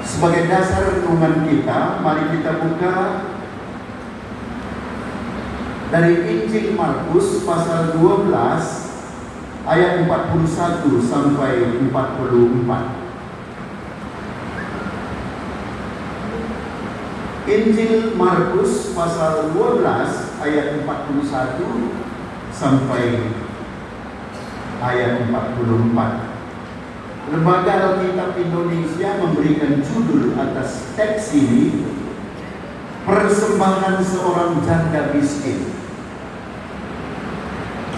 Sebagai dasar renungan kita, mari kita buka dari Injil Markus pasal 12 ayat 41 sampai 44. Injil Markus pasal 12 ayat 41 sampai ayat 44. Lembaga Alkitab Indonesia memberikan judul atas teks ini, Persembahan Seorang Janda Miskin.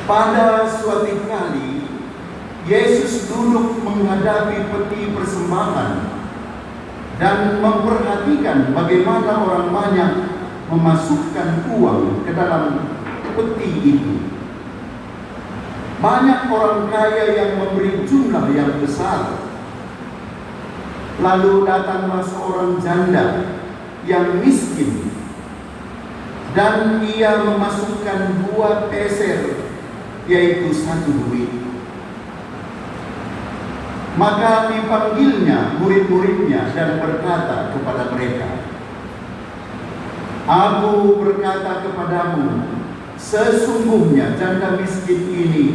Pada suatu kali, Yesus duduk menghadapi peti persembahan dan memperhatikan bagaimana orang banyak memasukkan uang ke dalam peti itu. Banyak orang kaya yang memberi jumlah yang besar. Lalu datanglah seorang janda yang miskin, dan ia memasukkan 2 peser, yaitu 1 duit. Maka dipanggilnya murid-muridnya dan berkata kepada mereka, "Aku berkata kepadamu, sesungguhnya janda miskin ini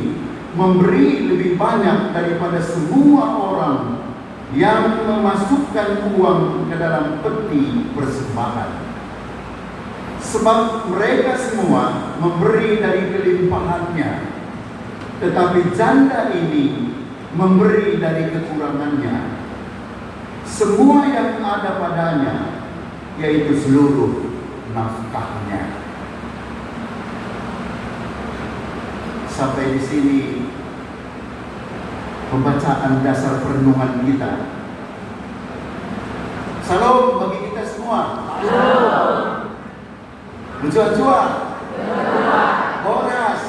memberi lebih banyak daripada semua orang yang memasukkan uang ke dalam peti persembahan. Sebab mereka semua memberi dari kelimpahannya, tetapi janda ini memberi dari kekurangannya, semua yang ada padanya, yaitu seluruh nafkahnya." Sampai di sini pembacaan dasar perenungan kita. Salam bagi kita semua. Jua-jua. Horas.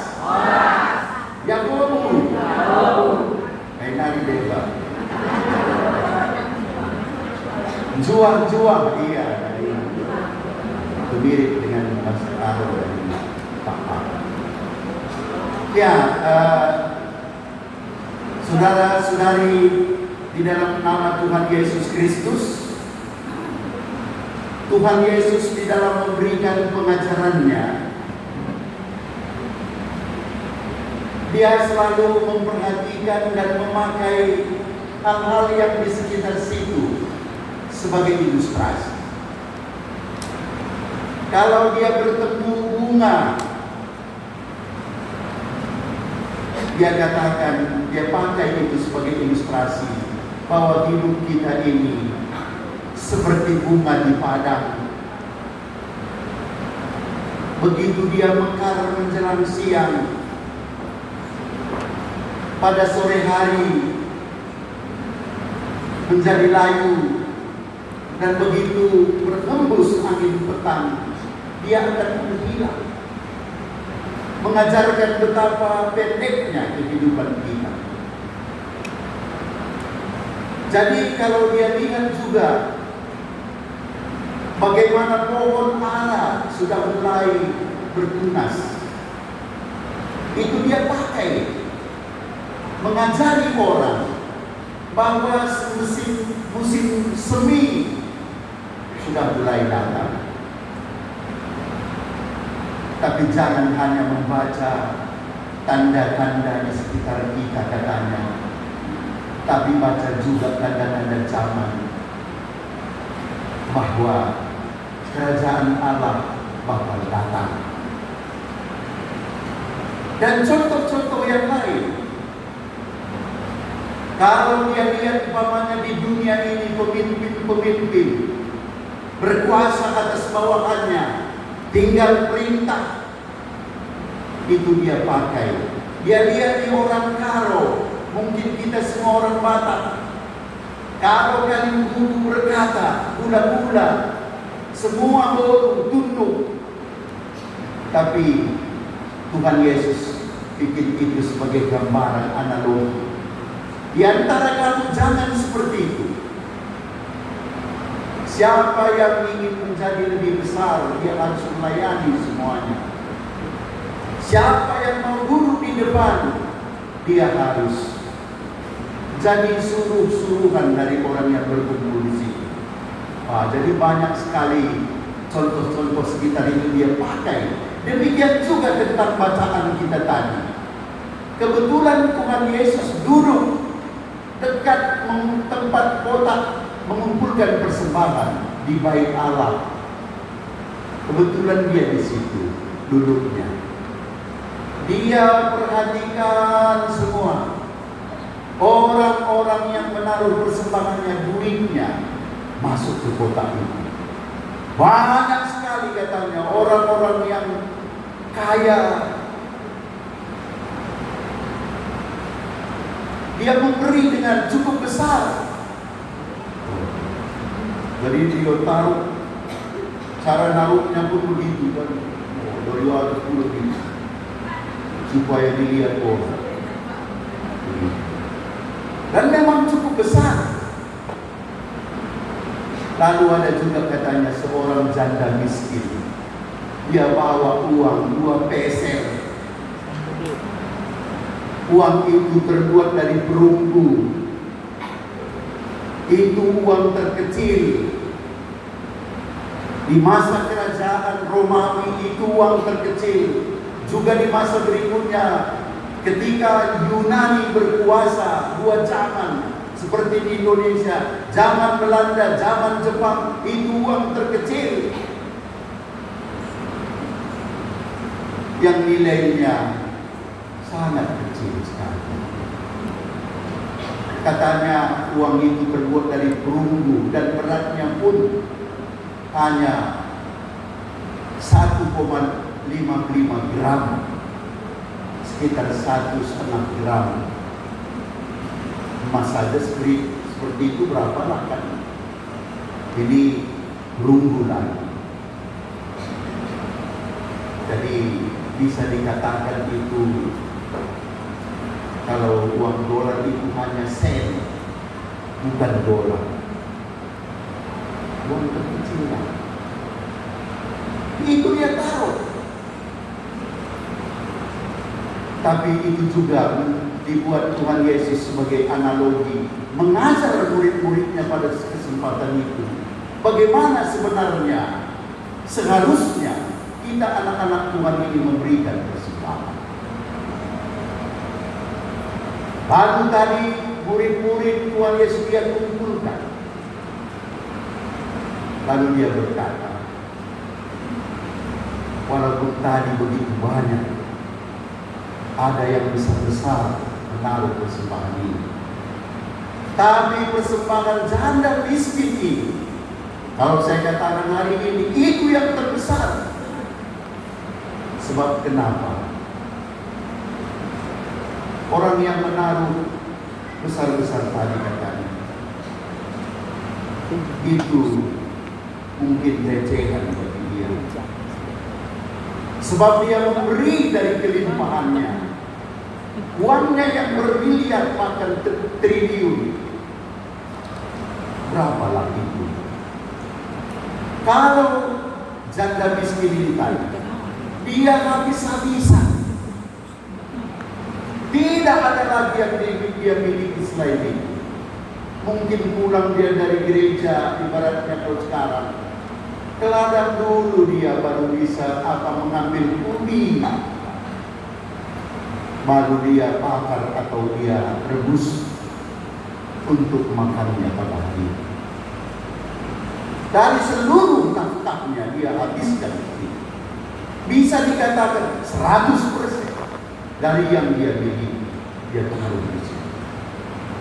Yakobo. Nari Dewa. Juang. Iya. Itu mirip dengan bahasa Arab dari Papa. Ya, saudara-saudari di dalam nama Tuhan Yesus Kristus, Tuhan Yesus di dalam memberikan pengajarannya, Dia selalu memperhatikan dan memakai hal-hal yang di sekitar situ sebagai ilustrasi. Kalau Dia bertemu bunga, Dia katakan, Dia pakai itu sebagai ilustrasi bahwa hidup kita ini seperti bunga di padang. Begitu dia mekar menjelang siang, pada sore hari menjadi layu, dan begitu berhembus angin petang, dia akan menghilang. Mengajarkan betapa pendeknya kehidupan kita. Jadi kalau dia lihat juga bagaimana pohon ara sudah mulai bertunas, itu dia pakai mengajari orang bahwa musim semi sudah mulai datang. Tapi jangan hanya membaca tanda-tanda di sekitar kita katanya, tapi baca juga tanda-tanda zaman bahwa kerajaan Allah bakal datang. Dan contoh-contoh yang lain, kalau dia lihat umpamanya di dunia ini pemimpin-pemimpin berkuasa atas bawahannya, tinggal perintah, itu dia pakai. Dia lihat di orang Karo, mungkin kita semua orang Batak. Karo kali guru berkata, gula-gula, semua baru tunduk. Tapi Tuhan Yesus bikin itu sebagai gambaran analogi. Di antara kamu jangan seperti itu. Siapa yang ingin menjadi lebih besar, dia harus melayani semuanya. Siapa yang mau duduk di depan, dia harus jadi suruh-suruhan dari orang yang berkumpul di sini. Jadi banyak sekali contoh-contoh sekitar itu dia pakai. Demikian juga tentang bacaan kita tadi. Kebetulan Tuhan Yesus duduk dekat tempat kotak mengumpulkan persembahan di bait Allah. Kebetulan dia di situ duduknya. Dia perhatikan semua orang-orang yang menaruh persembahannya, duitnya masuk ke kotak itu. Banyak sekali katanya orang-orang yang kaya. Dia memberi dengan cukup besar. Jadi dia taruh, cara naruhnya pun begitu kan, dari atas pun begitu, supaya dilihat orang. Dan memang cukup besar. Lalu ada juga katanya seorang janda miskin. Dia bawa uang 2 peser. Uang itu terbuat dari perunggu. Itu uang terkecil. Di masa kerajaan Romawi itu uang terkecil. Juga di masa berikutnya ketika Yunani berkuasa 2 zaman seperti di Indonesia, zaman Belanda, zaman Jepang, itu uang terkecil yang nilainya sangat kecil sekali. Katanya uang itu terbuat dari perunggu dan beratnya pun hanya 1,55 gram, sekitar 1,5 gram. Emas saja seperti itu berapa lah kan? Ini perunggu lagi. Jadi bisa dikatakan itu, kalau uang dolar itu hanya sen, bukan dolar. Uang terkecil lah. Itu dia taruh. Tapi itu juga dibuat Tuhan Yesus sebagai analogi, mengajar murid-muridnya pada kesempatan itu. Bagaimana sebenarnya seharusnya kita anak-anak Tuhan ini memberikan persembahan. Lalu tadi murid-murid Tuhan Yesus dia kumpulkan. Lalu dia berkata, walaupun tadi begitu banyak, ada yang besar-besar menaruh persembahan ini, tapi persembahan janda miskin ini, kalau saya katakan hari ini, itu yang terbesar. Sebab kenapa? Orang yang menaruh besar-besar tadi katanya, itu mungkin recehan bagi dia. Sebab dia memberi dari kelimpahannya. Uangnya yang bermiliar bahkan triliun. Berapalah itu? Kalau janda miskin ini tadi, dia habis-habisan. Tidak ada lagi yang dia miliki selain itu. Mungkin pulang dia dari gereja, ibaratnya kalau sekarang, ke ladang dulu dia baru bisa mengambil ubi, baru dia bakar atau dia rebus untuk makannya pada hari. Dari seluruh nafkahnya dia habiskan. Bisa dikatakan 100% dari yang dia miliki, dia taruh di situ.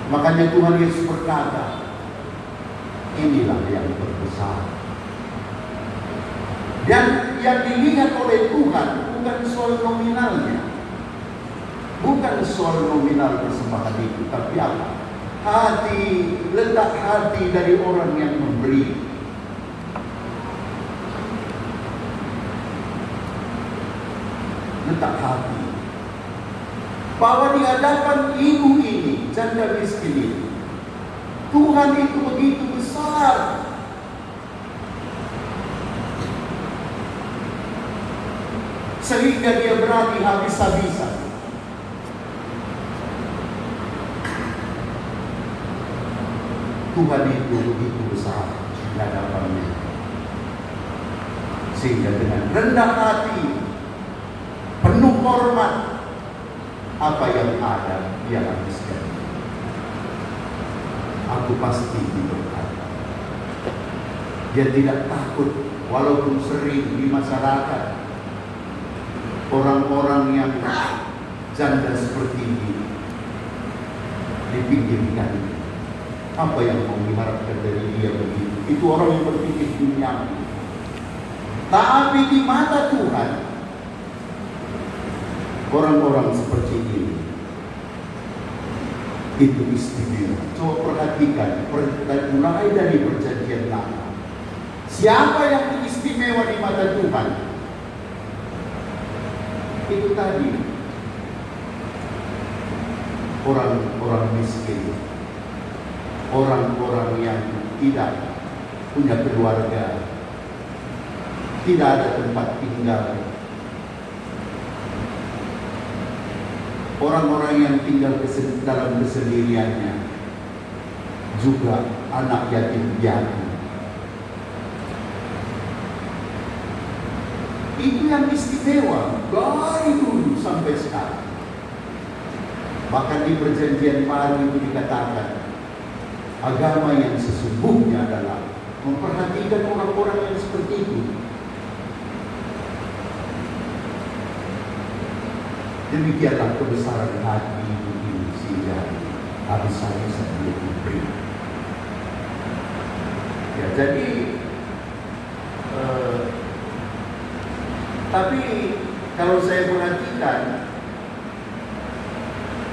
Makanya Tuhan Yesus berkata, inilah yang terbesar. Dan yang dilihat oleh Tuhan bukan soal nominalnya, bukan soal nominal persembahan itu, tapi apa? Hati, letak hati dari orang yang memberi. Letak hati. Bahwa di hadapan ibu ini, janda miskin ini, Tuhan itu begitu besar. Sehingga dia berani habis-habisan. Tuhan itu begitu besar. Tidak ada apa-apa. Sehingga dengan rendah hati, penuh hormat, apa yang ada dia habiskan. Aku pasti diberkati. Dia tidak takut, walaupun sering di masyarakat orang-orang yang janda seperti ini dipinggirkan. Apa yang mau diharapkan dari dia begitu? Itu orang yang berpikir duniawi. Tapi di mata Tuhan, orang-orang seperti ini itu istimewa. Coba perhatikan, mulai dari perjanjian lama. Siapa yang istimewa di mata Tuhan? Itu tadi, orang-orang miskin, orang-orang yang tidak punya keluarga, tidak ada tempat tinggal, orang-orang yang tinggal dalam kesendiriannya, juga anak yatim piatu. Itu yang istimewa dari dulu sampai sekarang. Bahkan di perjanjian baru itu dikatakan, agama yang sesungguhnya adalah memperhatikan orang-orang yang seperti itu. Demikianlah kebesaran hati ini sehingga habis-habisan dia diberi. Ya, jadi tapi kalau saya perhatikan,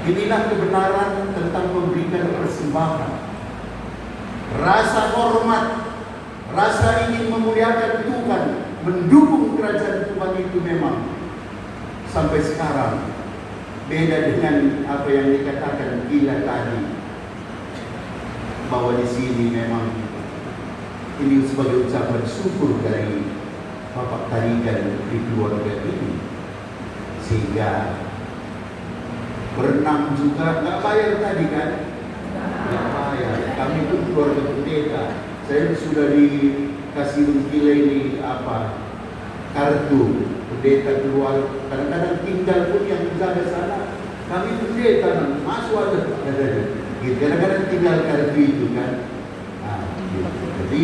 inilah kebenaran tentang memberikan persembahan. Rasa hormat, rasa ingin memuliakan Tuhan, mendukung kerajaan Tuhan itu memang sampai sekarang beda dengan apa yang dikatakan Gila tadi, bahwa di sini memang ini sebagai ucapan syukur dari Bapak tarikan di keluarga ini, sehingga berenang juga nggak bayar tadi kan? Nggak bayar. Kami itu keluarga pendeta. Saya sudah dikasih Gila ini kartu pendeta keluar. Kadang-kadang tinggal pun yang menjaga sana kami pendeta masuk ada. Kadang-kadang tinggal kartu itu kan. Gitu. Jadi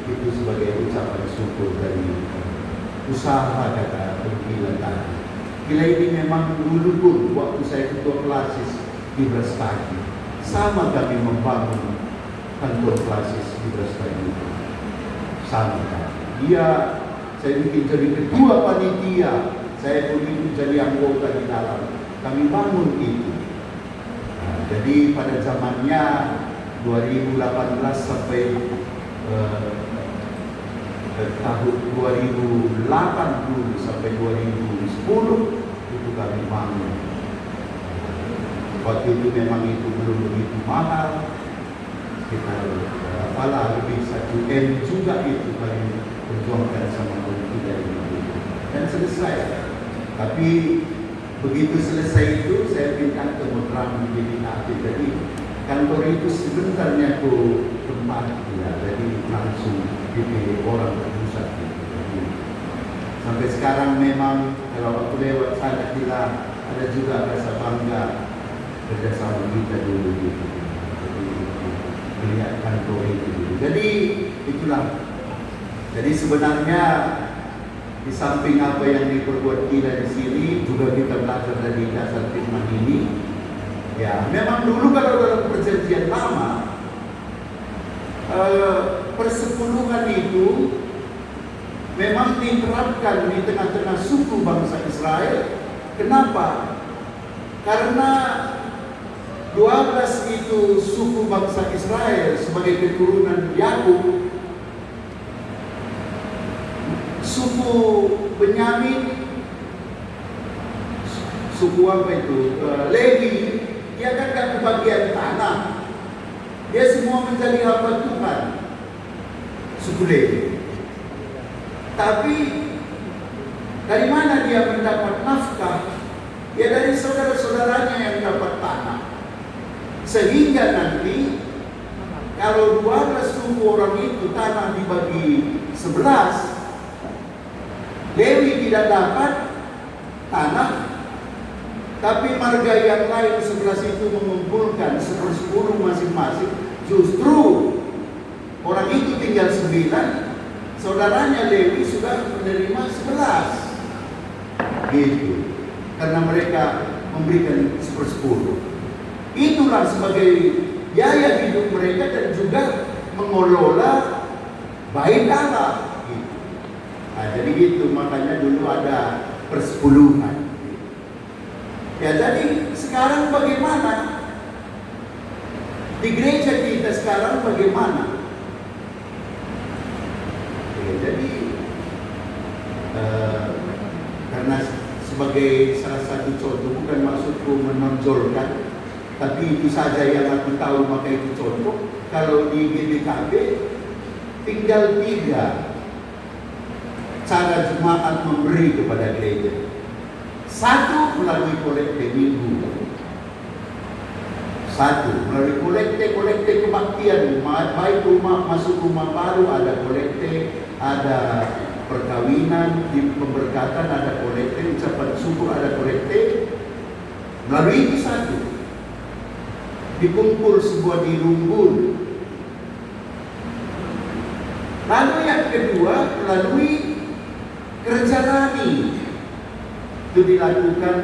itu sebagai ucapan syukur dari usaha kata Gila tadi. Gila ini memang dulu pun waktu saya ketua klasis di Brastagi, sama kami membangun kantor klasis di Brastagi. Sama kan. Saya bikin jadi ketua panitia, saya pun itu jadi anggota di dalam. Kami bangun itu. Jadi pada zamannya 2018 sampai tahun 2080 sampai 2010 itu kami bangun. Waktu itu memang itu belum begitu mahal, sekitar lebih 1 M juga itu kami perjuangkan sama kita ini dan selesai. Tapi begitu selesai itu saya pindah ke Modrang menjadi aktif. Jadi kantor itu sebenarnya ke tempat ya, jadi langsung dipilih orang pusat gitu. Jadi, sampai sekarang memang kalau aku lewat sana kita ada juga rasa bangga kerjasama kita dulu gitu. Jadi melihat kantor itu dulu. Jadi itulah. Jadi sebenarnya di samping apa yang diperbuat kita di sini juga kita belajar dari dasar firman ini. Ya, memang dulu kalau dalam perjanjian lama persepuluhan itu memang diterapkan di tengah-tengah suku bangsa Israel. Kenapa? Karena 12 itu suku bangsa Israel sebagai keturunan Yakub. Suku Benyamin, suku apa itu? Lewi, dia kan gak kebagian tanah. Dia semua menjadi hamba Tuhan. Suku Lewi. Tapi dari mana dia mendapat nafkah? Ya dari saudara-saudaranya yang dapat tanah. Sehingga nanti kalau 12 suku orang itu tanah dibagi 11, Lewi tidak dapat tanah, tapi marga yang lain 11 itu mengumpulkan 10 masing-masing. Justru orang itu tinggal 9, saudaranya Lewi sudah menerima 11. Gitu. Karena mereka memberikan 10. Itulah sebagai biaya hidup mereka dan juga mengelola bait Allah. Gitu. Nah, jadi gitu, makanya dulu ada persepuluhan. Ya, jadi sekarang bagaimana? Di gereja kita sekarang bagaimana? Ya, jadi karena sebagai salah satu contoh, bukan maksudku menonjolkan, tapi itu saja yang aku tahu, maka itu contoh. Kalau di GBKB tinggal 3 cara jemaat memberi kepada gereja. 1, melalui kolekte minggu. 1, melalui kolekte kebaktian. Baik masuk rumah baru ada kolekte, ada perkawinan, di pemberkatan ada kolekte, ucapan syukur ada kolekte. Melalui itu 1. Dikumpul sebuah di Rumbun. Lalu yang kedua, melalui kerja rani. Itu dilakukan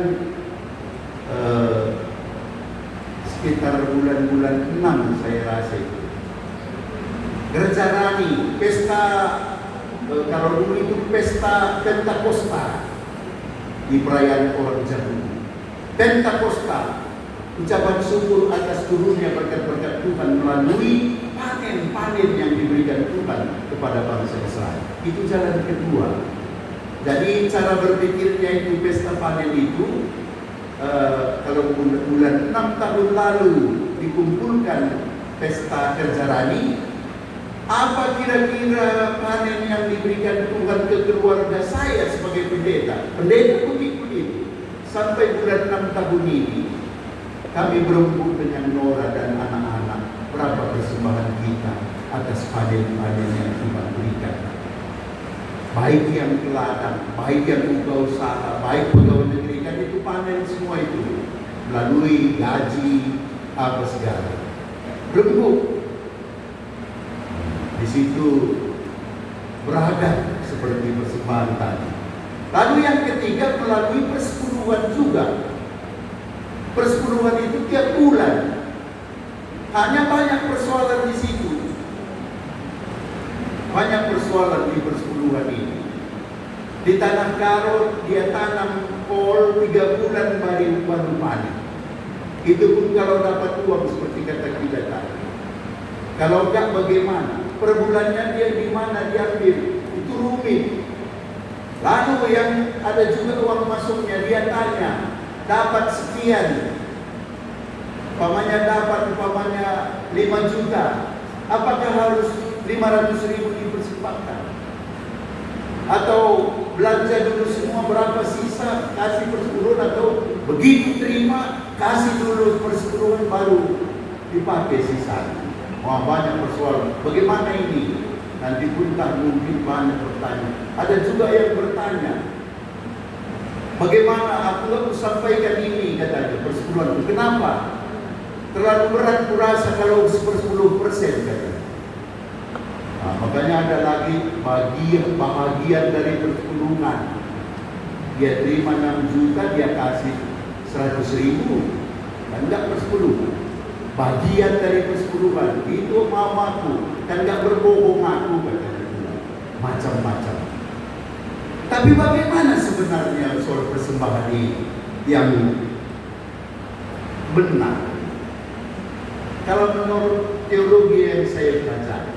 sekitar bulan-bulan 6 saya rasa itu. Kerja rani, pesta, kalau dulu itu pesta Pentakosta di perayaan orang Yahudi. Pentakosta, ucapan syukur atas turunnya berkat-berkat Tuhan melalui panen yang diberikan Tuhan kepada bangsa Israel. Itu jalan kedua. Jadi cara berpikirnya itu pesta panen itu, kalau bulan 6 tahun lalu dikumpulkan pesta kerja rani, apa kira-kira panen yang diberikan Tuhan ke keluarga saya sebagai pendeta? Pendeta begitu. Sampai bulan 6 tahun ini kami berembuk dengan Nora dan anak-anak berapa persembahan kita atas panen-panen yang Tuhan berikan. Baik yang ke ladang, baik yang buka usaha, baik pegawai negeri, kan itu panen semua itu melalui gaji apa segala. Berembuk. Di situ beragam seperti persembahan tadi. Lalu yang ketiga melalui persepuluhan juga. Persepuluhan itu tiap bulan. Hanya banyak persoalan di situ. Banyak persoalan di persepuluhan ini. Di tanah Karo dia tanam kol 3 bulan baru panen. Itu pun kalau dapat uang seperti kata kita tadi. Kalau enggak bagaimana? Per bulannya dia di mana diambil? Itu rumit. Lalu yang ada juga uang masuknya, dia tanya, dapat sekian. Umpamanya 5 juta. Apakah harus 500.000 dipersembahkan? Atau belanja dulu semua berapa sisa, kasih persepuluhan, atau begitu terima, kasih dulu persepuluhan baru dipakai sisanya. Wah, banyak persoalan. Bagaimana ini? Nanti pun tak mungkin banyak bertanya. Ada juga yang bertanya, bagaimana aku sampaikan ini, katanya, persepuluhan. Kenapa? Terlalu berat kurasa kalau 10% katanya. Nah, makanya ada lagi bahagian dari persepuluhan. Dia terima 6 juta, dia kasih 100.000. Dan enggak persepuluhan. Bagian dari persepuluhan. Itu mamaku. Dan enggak berbohong aku, katanya. Macam-macam. Tapi bagaimana sebenarnya soal persembahan ini yang benar? Kalau menurut teologi yang saya baca,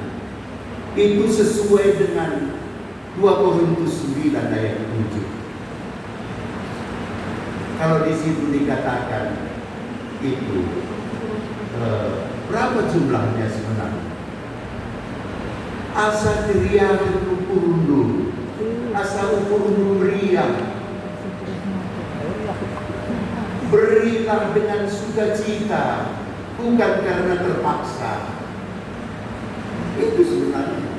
itu sesuai dengan 2 Korintus 9 ayat 7. Kalau di situ dikatakan itu berapa jumlahnya sebenarnya? Asa ria ukurundu, asa ukurundu ria. Berilah dengan sukacita, bukan karena terpaksa. Itu sebenarnya.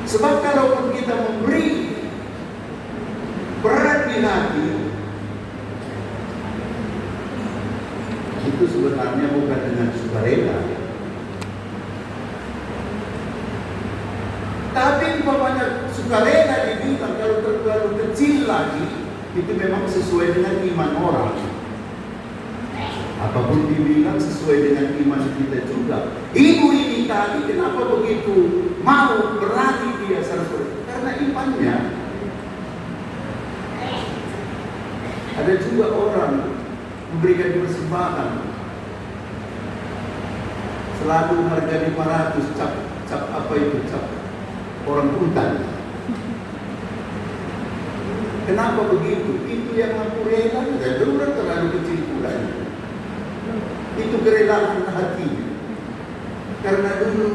Sebab kalau kita memberi berat di hati, itu sebenarnya bukan dengan sukarela. Tapi umpamanya sukarela dibilang kalau terlalu kecil lagi, itu memang sesuai dengan iman orang. Apapun dibilang sesuai dengan iman kita juga. Ibu ini tadi kenapa begitu mau berani dia seperti? Karena imannya. Ada juga orang memberikan persembahan selalu harga 500 cap apa itu cap orang hutan. Kenapa begitu? Itu yang aku rela, dan orang terlalu kecil pula. Itu kerelaan hati. Karena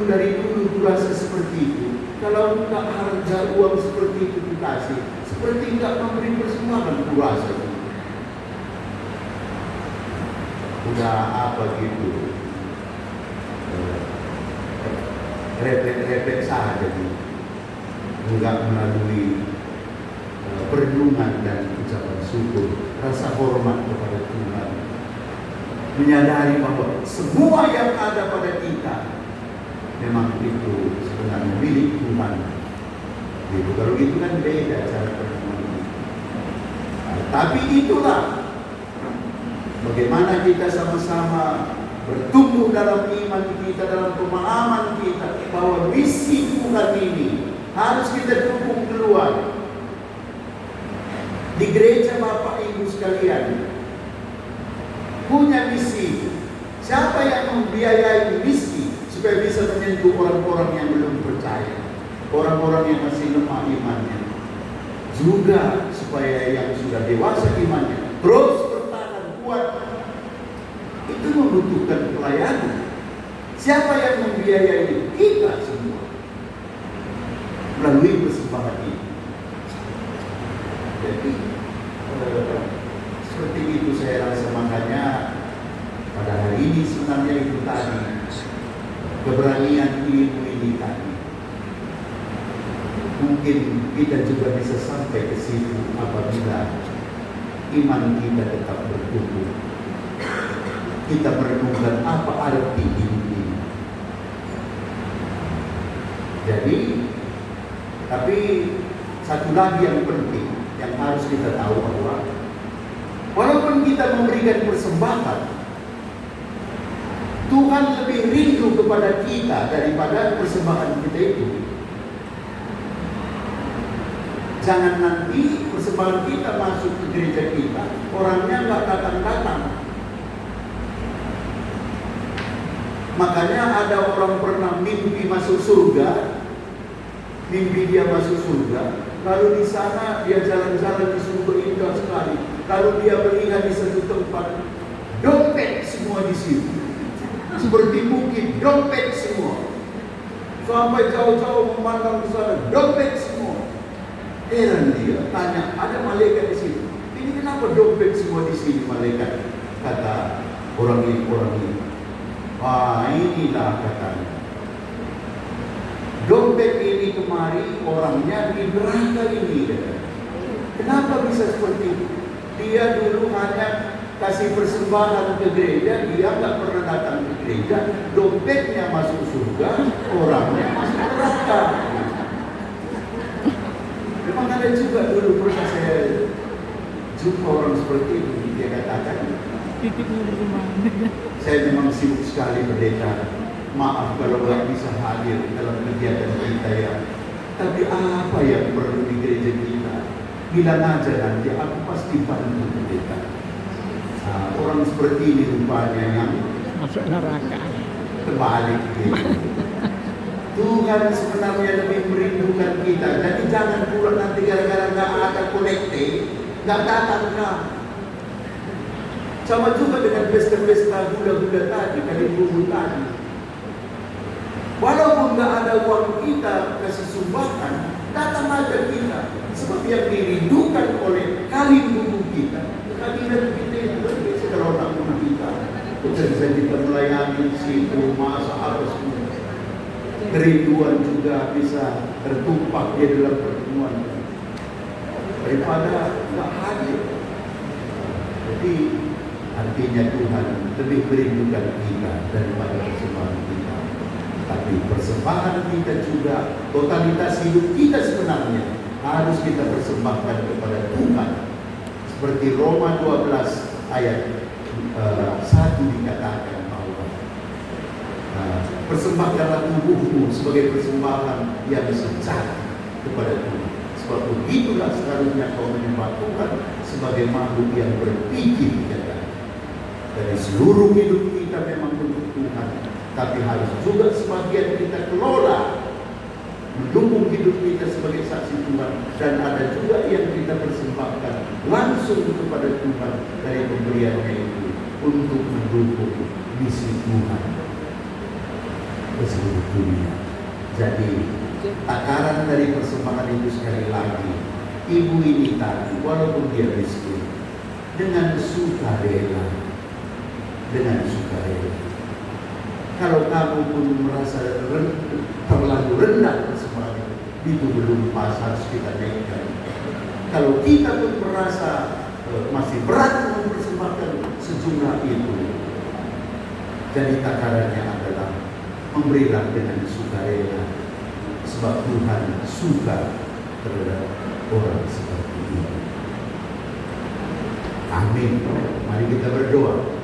dari dulu kurasa seperti itu. Kalau enggak harga uang seperti itu dikasih, seperti enggak memberi persembahan kurasa. Udah apa gitu, repek saja gitu. Enggak melalui perenungan dan ucapan syukur, rasa hormat kepada Tuhan, menyadari bahwa semua yang ada pada kita memang itu sebenarnya milik Tuhan. Gitu. Kalau itu kan beda cara perenungan. Tapi itulah bagaimana kita sama-sama bertumbuh dalam iman kita, dalam pemahaman kita bahwa misi Tuhan ini harus kita dukung keluar. Di gereja Bapak Ibu sekalian punya misi. Siapa yang membiayai misi supaya bisa menyentuh orang-orang yang belum percaya, orang-orang yang masih lemah imannya, juga supaya yang sudah dewasa imannya terus bertahan kuat. Itu membutuhkan pelayanan. Siapa yang membiayai? Kita semua melalui persembahan ini. Jadi seperti itu saya rasa, makanya pada hari ini sebenarnya itu tadi keberanian ilmu ini tadi mungkin kita juga bisa sampai ke situ apabila iman kita tetap bertumbuh. Kita merenungkan apa arti hidup ini. Jadi, tapi satu lagi yang penting yang harus kita tahu bahwa walaupun kita memberikan persembahan, Tuhan lebih rindu kepada kita daripada persembahan kita itu. Jangan nanti persembahan kita masuk ke gereja kita, orangnya nggak datang-datang. Makanya ada orang pernah mimpi masuk surga, mimpi dia masuk surga, lalu di sana dia jalan-jalan di surga indah sekali, lalu dia melihat di satu tempat dompet semua di situ, seperti bukit dompet semua, sampai jauh-jauh memandang ke sana dompet semua. Heran dia, tanya, ada malaikat di situ. Ini kenapa dompet semua di sini malaikat? Kata orang ini. Wah, inilah katanya. Dompet ini kemari orangnya di neraka ini. Kenapa bisa seperti itu? Dia dulu hanya kasih persembahan ke gereja, dia nggak pernah datang ke gereja. Dompetnya masuk surga, orangnya masuk neraka. Memang ada juga dulu pernah saya jumpa orang seperti itu. Dia katakan, saya memang sibuk sekali pendeta. Maaf kalau nggak bisa hadir dalam kegiatan kita ya. Tapi apa yang perlu di gereja kita? Bilang aja nanti aku pasti bantu pendeta. Nah, orang seperti ini rupanya yang masuk neraka. Terbalik. Tuhan sebenarnya lebih merindukan kita. Jadi jangan pula nanti gara-gara nggak ada kolekte, nggak datang kah? Sama juga dengan pesta-pesta gula-gula tadi, kali bumbu tadi. Walaupun nggak ada uang kita kasih sumbangan, datang aja kita. Sebab yang dirindukan oleh kali bumbu kita, kehadiran kita itu berbeda kalau orang kita. Bukan bisa kita melayani situ, masa apa semua. Kerinduan juga bisa tertumpah di dalam pertemuan daripada nggak hadir. Jadi artinya Tuhan lebih merindukan kita daripada persembahan kita. Tapi persembahan kita juga, totalitas hidup kita sebenarnya harus kita persembahkan kepada Tuhan. Seperti Roma 12 ayat 1 dikatakan bahwa persembahkanlah tubuhmu sebagai persembahan yang sejati kepada Tuhan. Sebab begitulah seharusnya kau menyembah Tuhan sebagai makhluk yang berpikir cerdas. Dari seluruh hidup kita memang untuk Tuhan, tapi harus juga sebagian kita kelola mendukung hidup kita sebagai saksi Tuhan, dan ada juga yang kita persembahkan langsung kepada Tuhan dari pemberiannya itu untuk mendukung misi Tuhan ke seluruh dunia. Jadi takaran dari persembahan itu sekali lagi, ibu ini tadi walaupun dia miskin, dengan sukarela, Kalau kamu pun merasa terlalu rendah persembahan itu belum pas, harus kita naikkan. Kalau kita pun merasa masih berat mempersembahkan sejumlah itu, jadi takarannya adalah memberilah dengan sukarela, sebab Tuhan suka terhadap orang seperti ini. Amin. Mari kita berdoa.